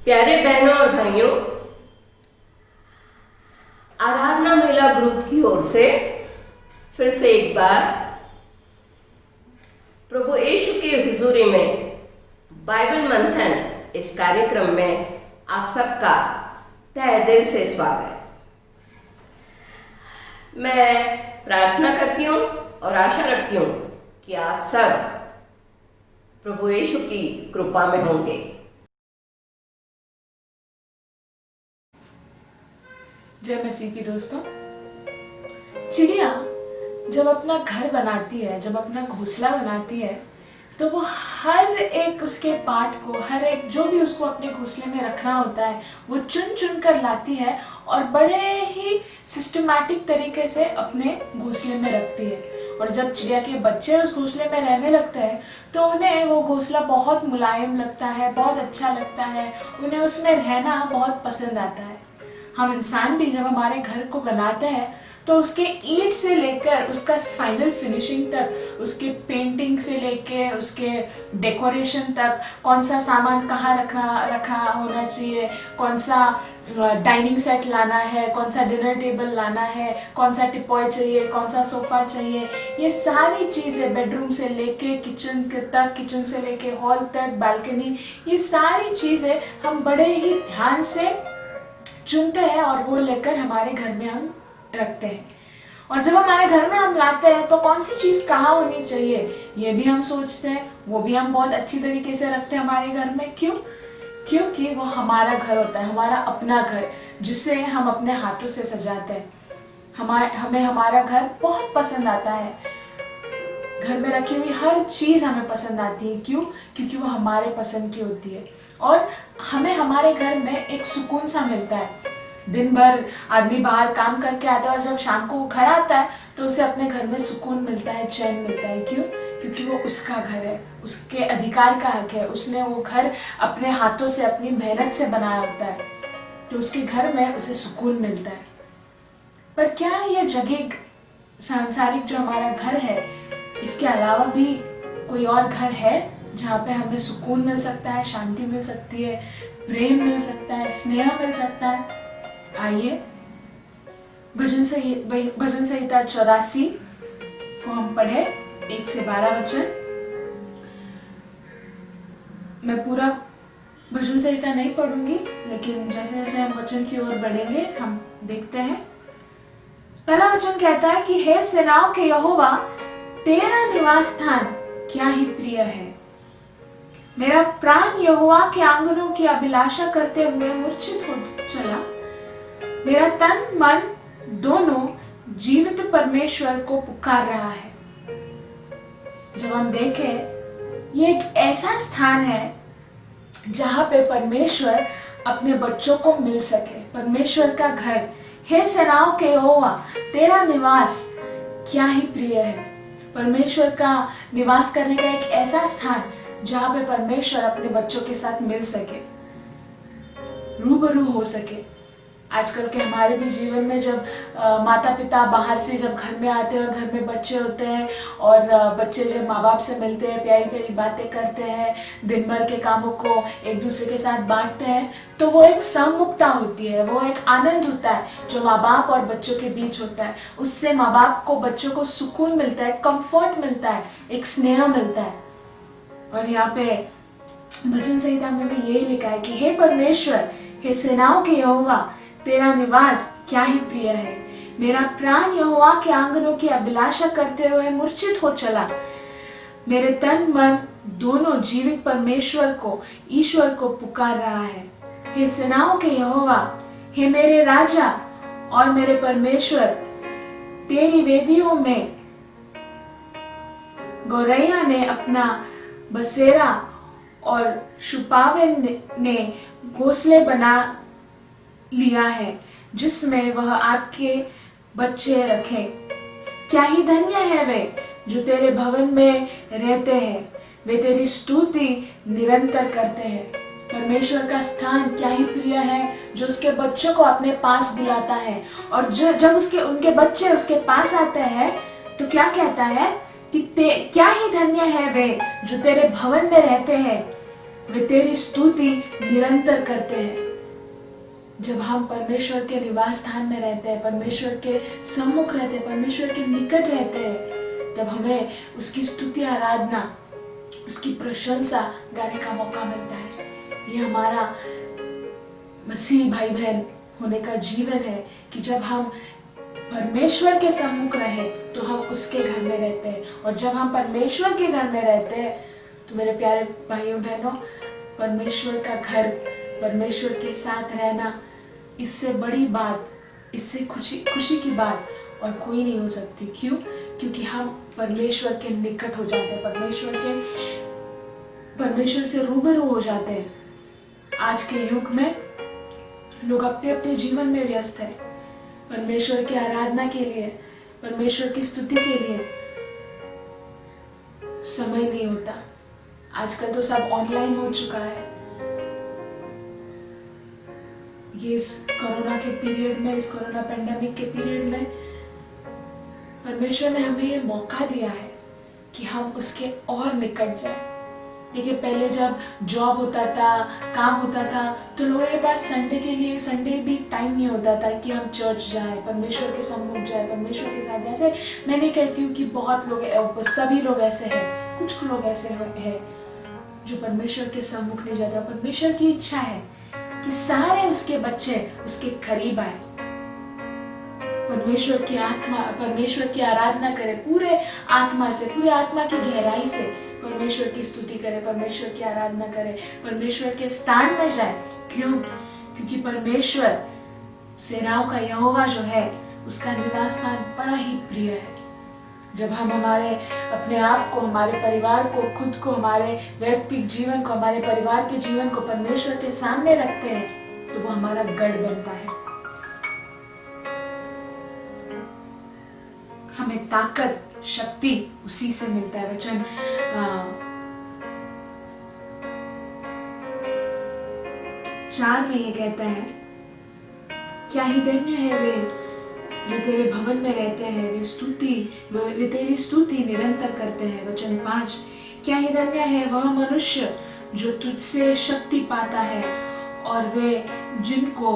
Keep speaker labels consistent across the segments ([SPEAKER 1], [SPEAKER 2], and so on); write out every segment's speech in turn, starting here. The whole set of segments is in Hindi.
[SPEAKER 1] प्यारे बहनों और भाइयों, आराधना महिला ग्रुप की ओर से फिर से एक बार प्रभु यीशु की हुजूरी में बाइबल मंथन इस कार्यक्रम में आप सबका तहे दिल से स्वागत। मैं प्रार्थना करती हूँ और आशा रखती हूँ कि आप सब प्रभु यीशु की कृपा में होंगे।
[SPEAKER 2] जय मसीह की दोस्तों। चिड़िया जब अपना घर बनाती है, जब अपना घोंसला बनाती है, तो वो हर एक उसके पार्ट को, हर एक जो भी उसको अपने घोंसले में रखना होता है, वो चुन चुन कर लाती है और बड़े ही सिस्टमैटिक तरीके से अपने घोंसले में रखती है। और जब चिड़िया के बच्चे उस घोंसले में रहने लगते हैं तो उन्हें वो घोंसला बहुत मुलायम लगता है, बहुत अच्छा लगता है, उन्हें उसमें रहना बहुत पसंद आता है। हम इंसान भी जब हमारे घर को बनाते हैं तो उसके ईंट से लेकर उसका फाइनल फिनिशिंग तक, उसके पेंटिंग से लेके उसके डेकोरेशन तक, कौन सा सामान कहाँ रखा होना चाहिए, कौन सा डाइनिंग सेट लाना है, कौन सा डिनर टेबल लाना है, कौन सा टिपॉय चाहिए, कौन सा सोफ़ा चाहिए, ये सारी चीज़ें बेडरूम से लेके किचन तक, किचन से लेके हॉल तक, बालकनी, ये सारी चीज़ें हम बड़े ही ध्यान से चुनते हैं और वो लेकर हमारे घर में हम रखते हैं। और जब हमारे घर में हम लाते हैं तो कौन सी चीज़ कहाँ होनी चाहिए ये भी हम सोचते हैं, वो भी हम बहुत अच्छी तरीके से रखते हैं हमारे घर में। क्यों? क्योंकि वो हमारा घर होता है, हमारा अपना घर, जिसे हम अपने हाथों से सजाते हैं। हमें हमारा घर बहुत पसंद आता है। घर में रखी हुई हर चीज़ हमें पसंद आती है। क्यों? क्योंकि वो हमारे पसंद की होती है और हमें हमारे घर में एक सुकून सा मिलता है। दिन भर आदमी बाहर काम करके आता है और जब शाम को वो घर आता है तो उसे अपने घर में सुकून मिलता है, चैन मिलता है। क्यों? क्योंकि वो उसका घर है, उसके अधिकार का हक है, उसने वो घर अपने हाथों से, अपनी मेहनत से बनाया होता है, तो उसके घर में उसे सुकून मिलता है। पर क्या ये जगह, सांसारिक जो हमारा घर है, इसके अलावा भी कोई और घर है जहाँ पे हमें सुकून मिल सकता है, शांति मिल सकती है, प्रेम मिल सकता है, स्नेह मिल सकता है? आइए भजन संहिता 84 को हम पढ़े 1 से 12 वचन। मैं पूरा भजन संहिता नहीं पढ़ूंगी, लेकिन जैसे जैसे हम वचन की ओर बढ़ेंगे हम देखते हैं। पहला वचन कहता है कि हे सेनाओं के यहोवा, तेरा निवास स्थान क्या ही प्रिय है। मेरा प्राण यहोवा के आंगनों की अभिलाषा करते हुए मूर्छित हो चला। मेरा तन मन दोनों जीवित परमेश्वर को पुकार रहा है। जब हम देखें, ये एक ऐसा स्थान है जहां पे परमेश्वर अपने बच्चों को मिल सके, परमेश्वर का घर। हे सेनाओं के यहोवा, तेरा निवास क्या ही प्रिय है। परमेश्वर का निवास करने का एक ऐसा स्थान जहां पे परमेश्वर अपने बच्चों के साथ मिल सके, रूबरू हो सके। आजकल के हमारे भी जीवन में जब माता पिता बाहर से जब घर में आते हैं और घर में बच्चे होते हैं और बच्चे जब माँ बाप से मिलते हैं, प्यारी प्यारी बातें करते हैं, दिन भर के कामों को एक दूसरे के साथ बांटते हैं, तो वो एक सम्मुखता होती है, वो एक आनंद होता है जो माँ बाप और बच्चों के बीच होता है। उससे माँ बाप को, बच्चों को सुकून मिलता है, कंफर्ट मिलता है, एक स्नेह मिलता है। और यहाँ पे भजन संहिता में भी यही लिखा है कि हे परमेश्वर, हे सेनाओं के यहोवा, तेरा निवास क्या ही प्रिय है। मेरा प्राण यहोवा के आंगनों की अभिलाषा करते हुए मूर्छित हो चला। मेरे तन मन दोनों जीवित परमेश्वर को, ईश्वर को पुकार रहा है। हे सेनाओं के यहोवा, हे मेरे राजा और मेरे परमेश्वर, तेरी वेदियों में गौरैया ने अपना बसेरा और शुपावे ने घोंसले बना लिया है, जिसमें वह आपके बच्चे रखे। क्या ही धन्य है वे जो तेरे भवन में रहते हैं, वे तेरी स्तुति निरंतर करते हैं। परमेश्वर का स्थान क्या ही प्रिय है जो उसके बच्चों को अपने पास बुलाता है। और जब उनके बच्चे उसके पास आते हैं तो क्या कहता है कि क्या ही धन्य है वे जो तेरे भवन में रहते हैं, वे तेरी स्तुति निरंतर करते हैं। जब हम परमेश्वर के निवास स्थान में रहते हैं, परमेश्वर के सम्मुख रहते हैं, परमेश्वर के निकट रहते हैं, तब हमें उसकी स्तुति, आराधना, उसकी प्रशंसा गाने का मौका मिलता है। ये हमारा मसीह भाई बहन होने का जीवन है कि जब हम परमेश्वर के सम्मुख रहे तो हम उसके घर में रहते हैं, और जब हम परमेश्वर के घर में रहते हैं तो मेरे प्यारे भाइयों बहनों, परमेश्वर का घर, परमेश्वर के साथ रहना, इससे बड़ी बात, इससे खुशी की बात और कोई नहीं हो सकती। क्यों? क्योंकि हम परमेश्वर के निकट हो जाते हैं, परमेश्वर से रूबरू हो जाते हैं। आज के युग में लोग अपने अपने जीवन में व्यस्त हैं, परमेश्वर की आराधना के लिए, परमेश्वर की स्तुति के लिए समय नहीं होता। आजकल तो सब ऑनलाइन हो चुका है। ये इस कोरोना के पीरियड में, इस कोरोना पेंडेमिक के पीरियड में परमेश्वर ने हमें ये मौका दिया है कि हम उसके और निकट जाए। देखिए, पहले जब जॉब होता था, काम होता था, तो लोगों के पास संडे भी टाइम नहीं होता था कि हम चर्च जाएं, परमेश्वर के सम्मुख जाएं, परमेश्वर के साथ। जैसे मैं नहीं कहती हूँ कि बहुत लोग, सभी लोग ऐसे हैं, कुछ लोग ऐसे हैं जो परमेश्वर के सम्मुख नहीं जाते। परमेश्वर की इच्छा है कि सारे उसके बच्चे उसके करीब आए, परमेश्वर की आराधना करे पूरे आत्मा से, पूरे आत्मा की गहराई से परमेश्वर की स्तुति करे, परमेश्वर की आराधना करे, परमेश्वर के स्थान में जाए। क्यों? क्योंकि परमेश्वर, सेनाओं का यहोवा जो है, उसका निवास स्थान बड़ा ही प्रिय है। जब हम अपने आप को, हमारे परिवार को, खुद को, हमारे व्यक्तिगत जीवन को, हमारे परिवार के जीवन को परमेश्वर के सामने रखते हैं तो वो हमारा गढ़ बनता है। हमें ताकत, शक्ति उसी से मिलता है। वचन 4 में ये कहता है, क्या ही धन्य है वे जो तेरे भवन में रहते हैं, वे तेरी स्तुति निरंतर करते हैं। वचन 5, क्या ही धन्य है वह मनुष्य जो तुझसे शक्ति पाता है और वे जिनको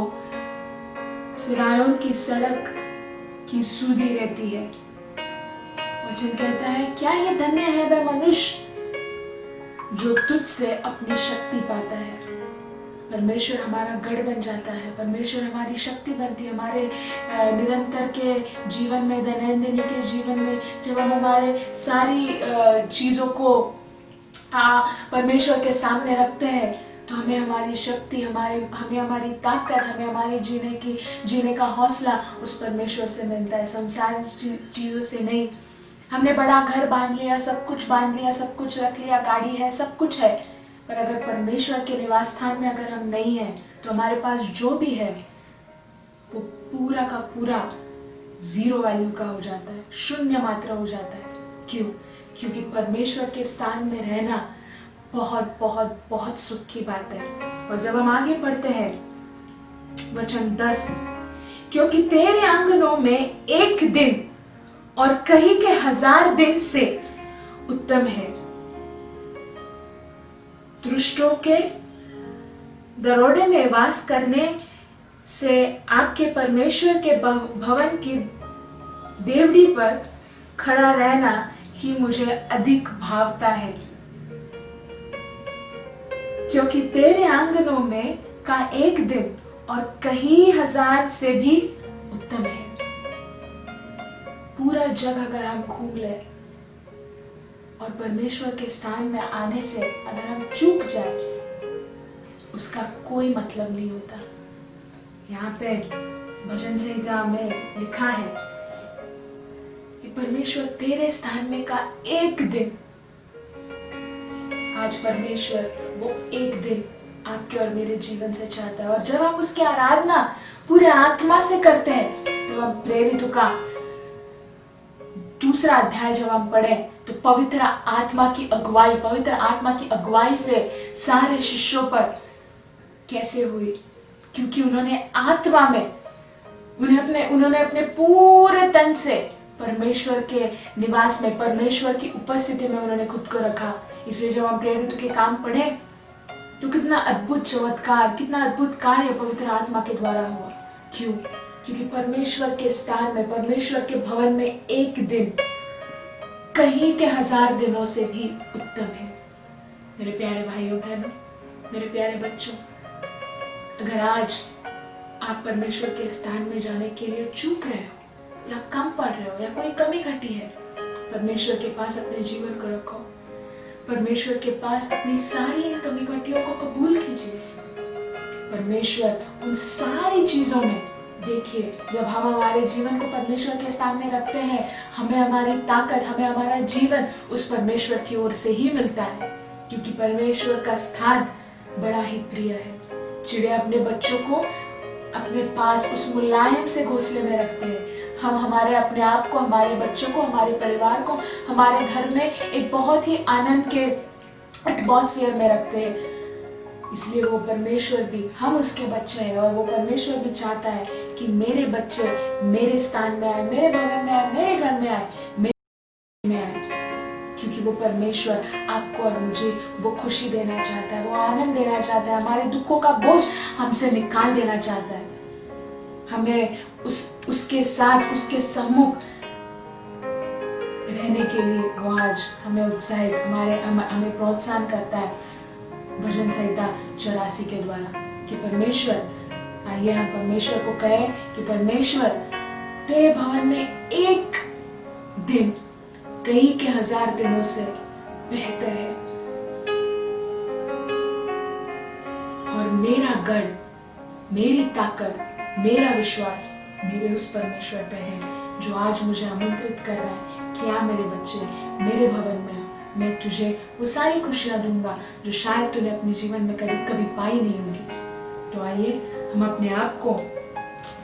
[SPEAKER 2] सिरायोन की सड़क की सुधि रहती है। वचन कहता है, क्या ही धन्य है वह मनुष्य जो तुझसे अपनी शक्ति पाता है। परमेश्वर हमारा गढ़ बन जाता है, परमेश्वर हमारी शक्ति बनती है। हमारे निरंतर के जीवन में, दैनंदिन के जीवन में जब हम हमारे सारी चीज़ों को परमेश्वर के सामने रखते हैं तो हमें हमारी शक्ति, हमें हमारी ताकत, हमें हमारे जीने का हौसला उस परमेश्वर से मिलता है, संसार चीज़ों से नहीं। हमने बड़ा घर बांध लिया, सब कुछ बांध लिया, सब कुछ रख लिया, गाड़ी है, सब कुछ है, पर अगर परमेश्वर के निवास स्थान में अगर हम नहीं हैं तो हमारे पास जो भी है वो पूरा का पूरा जीरो वैल्यू का हो जाता है, शून्य मात्रा हो जाता है। क्यों? क्योंकि परमेश्वर के स्थान में रहना बहुत बहुत बहुत सुख की बात है। और जब हम आगे पढ़ते हैं वचन 10, क्योंकि तेरे आंगनों में एक दिन और कहीं के 1000 दिन से उत्तम है। दुष्टों के दरोड़े में वास करने से आपके परमेश्वर के भवन की देवड़ी पर खड़ा रहना ही मुझे अधिक भावता है, क्योंकि तेरे आंगनों में का एक दिन और कहीं 1000 से भी उत्तम है। पूरा जग अगर हम घूम ले और परमेश्वर के स्थान में आने से अगर हम चूक जाए, उसका कोई मतलब नहीं होता। यहाँ पे भजन संहिता में लिखा है कि परमेश्वर तेरे स्थान में का एक दिन, आज परमेश्वर वो एक दिन आपके और मेरे जीवन से चाहता है। और जब हम उसकी आराधना पूरे आत्मा से करते हैं तो हम प्रेरितों का 2 अध्याय जब हम पढ़े तो पवित्र आत्मा की अगुवाई से सारे शिष्यों पर कैसे हुई, क्योंकि उन्होंने आत्मा में उन्होंने अपने पूरे तन से परमेश्वर के निवास में, परमेश्वर की उपस्थिति में उन्होंने खुद को रखा। इसलिए जब हम प्रेरितों के काम पढ़े तो कितना अद्भुत चमत्कार, कितना अद्भुत कार्य पवित्र आत्मा के द्वारा हुआ। क्यों? क्योंकि परमेश्वर के स्थान में, परमेश्वर के भवन में एक दिन कहीं के 1000 दिनों से भी उत्तम है। मेरे प्यारे भाइयों बहनों, मेरे प्यारे बच्चों, अगर आज आप परमेश्वर के स्थान में जाने के लिए चूक रहे हो या कम पढ़ रहे हो या कोई कमी घटी है, परमेश्वर के पास अपने जीवन को रखो। परमेश्वर के पास अपनी सारी इन कमी घटियों को कबूल कीजिए। परमेश्वर उन सारी चीजों में, देखिए, जब हम हमारे जीवन को परमेश्वर के सामने रखते हैं, हमें हमारी ताकत, हमें हमारा जीवन उस परमेश्वर की ओर से ही मिलता है, क्योंकि परमेश्वर का स्थान बड़ा ही प्रिय है। चिड़िया अपने बच्चों को अपने पास उस मुलायम से घोंसले में रखते हैं। हम हमारे अपने आप को, हमारे बच्चों को, हमारे परिवार को, हमारे घर में एक बहुत ही आनंद के एटमॉस्फेयर में रखते हैं। इसलिए वो परमेश्वर भी, हम उसके बच्चे हैं, और वो परमेश्वर भी चाहता है कि मेरे बच्चे मेरे स्थान में आए, मेरे भवन में आए, मेरे घर में आए, मेरे में आए, क्योंकि वो परमेश्वर आपको और मुझे वो खुशी देना चाहता है, वो आनंद देना चाहता है, हमारे दुखों का बोझ हमसे निकाल देना चाहता है। हमें उसके साथ, उसके सम्मुख रहने के लिए वो आज हमें उत्साहित, हमें प्रोत्साहन करता है भजन संहिता 84 के द्वारा कि परमेश्वर, आइए हम परमेश्वर को कहें कि परमेश्वर, तेरे भवन में एक दिन कई के 1000 दिनों से बेहतर है, और मेरा गढ़, मेरी ताकत, मेरा विश्वास मेरे उस परमेश्वर पे है जो आज मुझे आमंत्रित कर रहा है कि आ मेरे बच्चे, मेरे भवन में, मैं तुझे वो सारी खुशियां दूंगा जो शायद तूने अपने जीवन में कभी पाई नहीं होगी। तो आइए हम अपने आप को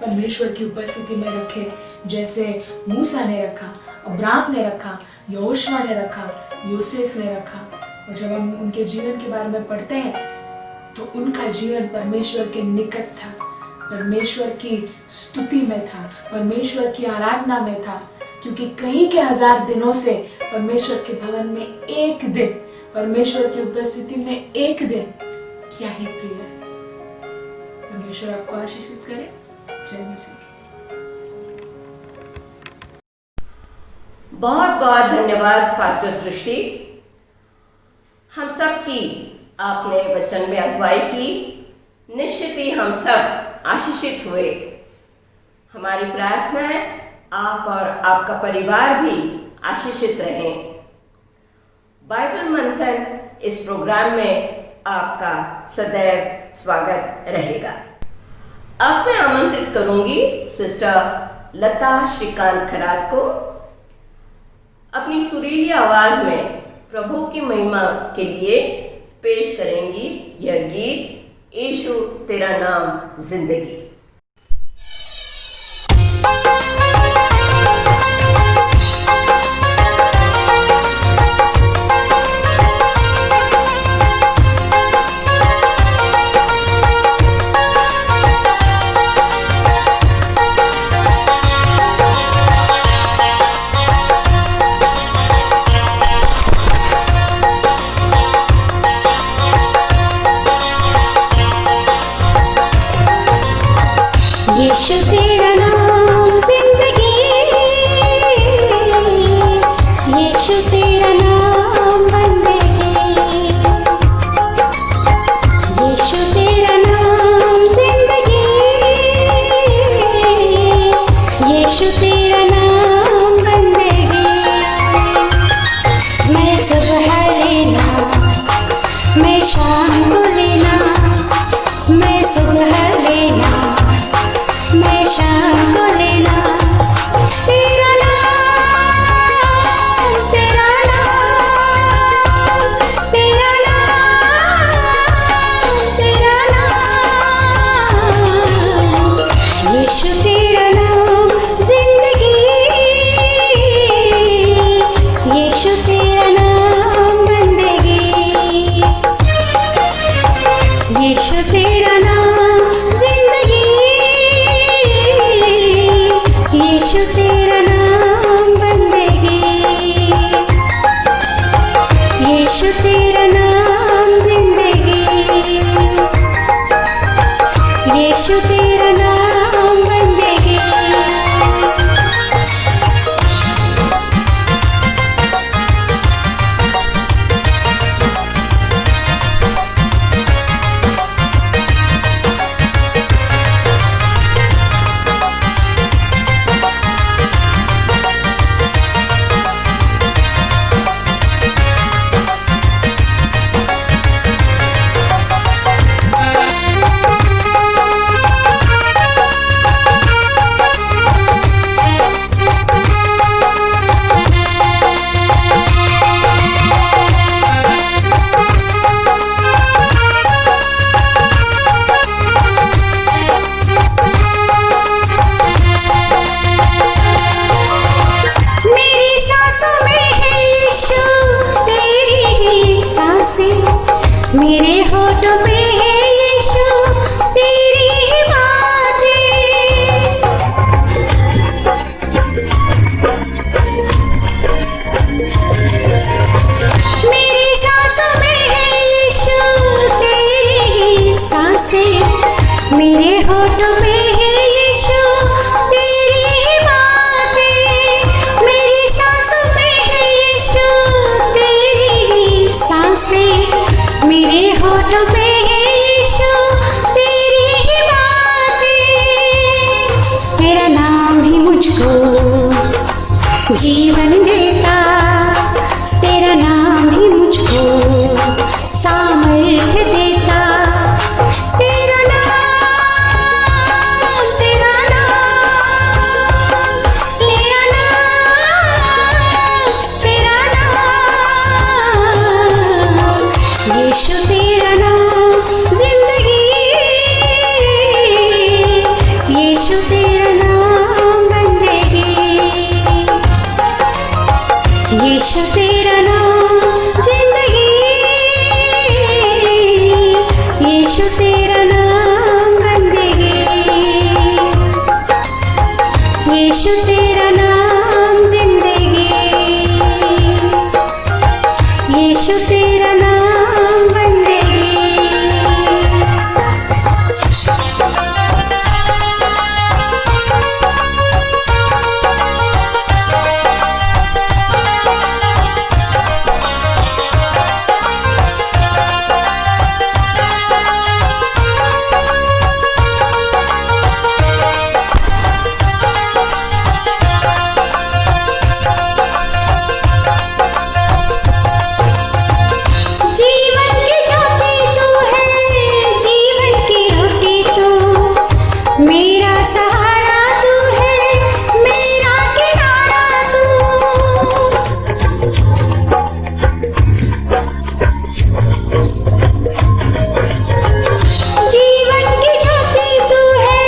[SPEAKER 2] परमेश्वर की उपस्थिति में रखें, जैसे मूसा ने रखा, अब्राहम ने रखा, यहोशुआ ने रखा, यूसुफ ने रखा। और जब हम उनके जीवन के बारे में पढ़ते हैं तो उनका जीवन परमेश्वर के निकट था, परमेश्वर की स्तुति में था, परमेश्वर की आराधना में था, क्योंकि कहीं के 1000 दिनों से परमेश्वर के भवन में एक दिन, परमेश्वर की उपस्थिति में एक दिन क्या ही प्रिय है। परमेश्वर आपको आशीषित करे। जय मसीह।
[SPEAKER 1] बहुत बहुत धन्यवाद पास्टर सृष्टि। हम सब की आपने वचन में अगुवाई की, निश्चित ही हम सब आशीषित हुए। हमारी प्रार्थना है आप और आपका परिवार भी आशीषित रहें। बाइबल मंथन इस प्रोग्राम में आपका सदैव स्वागत रहेगा। अब मैं आमंत्रित करूंगी सिस्टर लता श्रीकांत खरात को अपनी सुरीली आवाज में प्रभु की महिमा के लिए पेश करेंगी यह गीत, यीशु तेरा नाम जिंदगी।
[SPEAKER 3] यीशु तेरा नाम जिंदगी, यीशु तेरा नाम बंदगी, यीशु तेरा नाम जिंदगी, यीशु तेरा नाम बंदगी। मैं सुबह लेना, मैं शाम को लेना, मैं सुबह लेना, मैं शाम को लेना, तेरा नाम, तेरा नाम, तेरा नाम, तेरा नाम, यीशु तेरा नाम जिंदगी, यीशु तेरा नाम बंदगी। जीवन देता, तेरा नाम ही मुझको सामर्थ्य देता। तेरा नाम, तेरा नाम, तेरा नाम, तेरा नाम, यीशु तेरा नाम जिंदगी, यीशु तेरा नाम बंदगी, यीशु तेरा नाम जिंदगी, यीशु तेरा नाम बंदगी, यीशु तेरा नाम जिंदगी, यीशु तेरा नाम बंदगी। जीवन की ज्योति तू है, जीवन की रोटी तू, मेरा सहारा तू है, मेरा किनारा तू। जीवन की ज्योति तू है,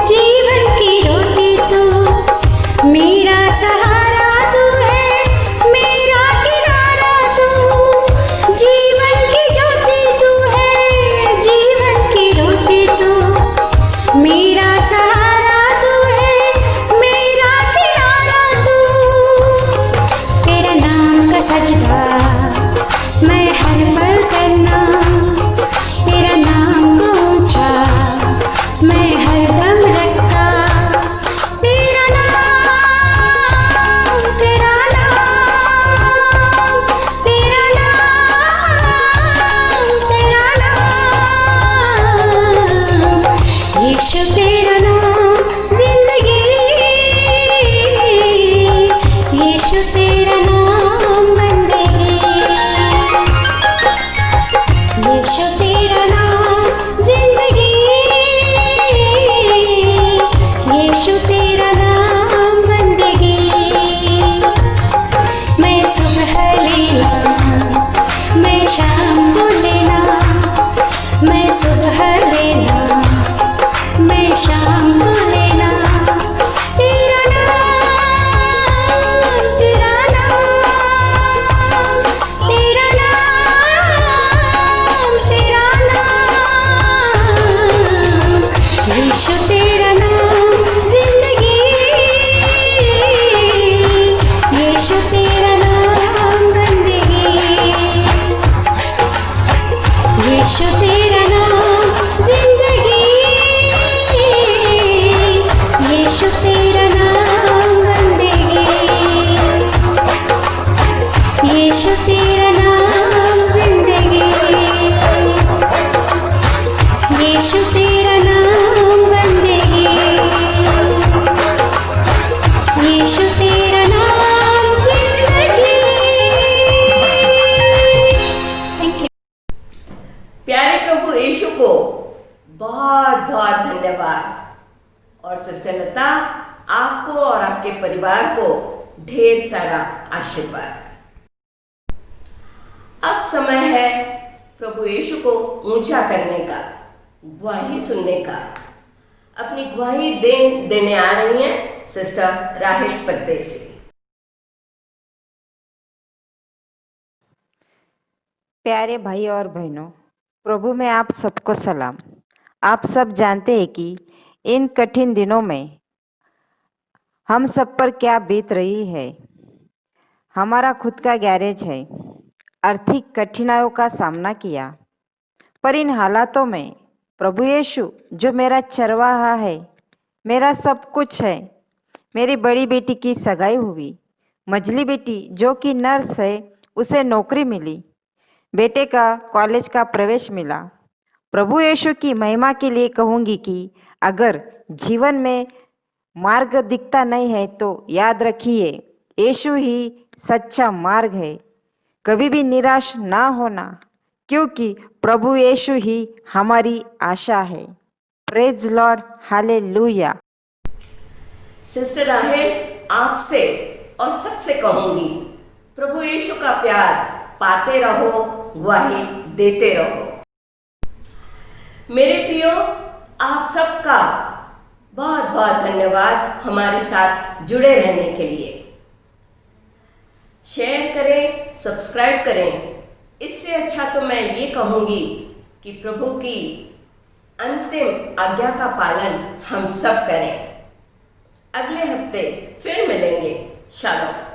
[SPEAKER 3] जीवन की रोटी तू, मेरा सहारा तू है, मेरा किनारा तू। जीवन की ज्योति तू है, जीवन की रोटी तू, मेरा सहारा तू है, मेरा किनारा तू। तेरा नाम का सजदा मैं हर पल करना, तेरा नाम को ऊंचा मैं हरदम रखता। तेरा नाम, तेरा नाम, तेरा नाम, तेरा नाम, यीशु तेरा नाम जिंदगी, यीशु तेरा नाम बंदगी, यीशु तेरा नाम जिंदगी, यीशु तेरा नाम बंदगी। मैं सुबह लेना, मैं शाम को लेना, मैं सुबह लेना, मैं शाम को लेना। तेरा नाम, तेरा नाम, तेरा नाम, तेरा नाम, यीशु तेरा नाम जिंदगी, यीशु तेरा नाम बंदगी, यीशु तेरा नाम जिंदगी, यीशु तेरा नाम बंदगी, यीशु तेरा नाम जिंदगी, यीशु तेरा नाम बंदगी, यीशु तेरा नाम जिंदगी। Thank you.
[SPEAKER 1] प्यारे प्रभु यीशु को बहुत बहुत धन्यवाद। और सिस्टर लता, आपको और आपके परिवार को ढेर सारा आशीर्वाद। अब समय है प्रभु यीशु को ऊंचा करने का, ग्वाही सुनने का। अपनी ग्वाही देने आ रही हैं सिस्टर राहिल परदेसी।
[SPEAKER 4] प्यारे भाई और बहनों, प्रभु में आप सबको सलाम। आप सब जानते हैं कि इन कठिन दिनों में हम सब पर क्या बीत रही है। हमारा खुद का गैरेज है, आर्थिक कठिनाइयों का सामना किया, पर इन हालातों में प्रभु यीशु जो मेरा चरवाहा है, मेरा सब कुछ है। मेरी बड़ी बेटी की सगाई हुई, मझली बेटी जो कि नर्स है उसे नौकरी मिली, बेटे का कॉलेज का प्रवेश मिला। प्रभु यीशु की महिमा के लिए कहूँगी कि अगर जीवन में मार्ग दिखता नहीं है तो याद रखिए, यीशु ही सच्चा मार्ग है। कभी भी निराश ना होना, क्योंकि प्रभु यीशु ही हमारी आशा है। Praise Lord, hallelujah.
[SPEAKER 1] सिस्टर राहेल आपसे और सबसे कहूंगी, प्रभु यीशु का प्यार पाते रहो, गवाही देते रहो। मेरे प्रियो, आप सबका बहुत बहुत धन्यवाद हमारे साथ जुड़े रहने के लिए। शेयर करें, सब्सक्राइब करें। इससे अच्छा तो मैं ये कहूँगी कि प्रभु की अंतिम आज्ञा का पालन हम सब करें। अगले हफ्ते फिर मिलेंगे। शालोम।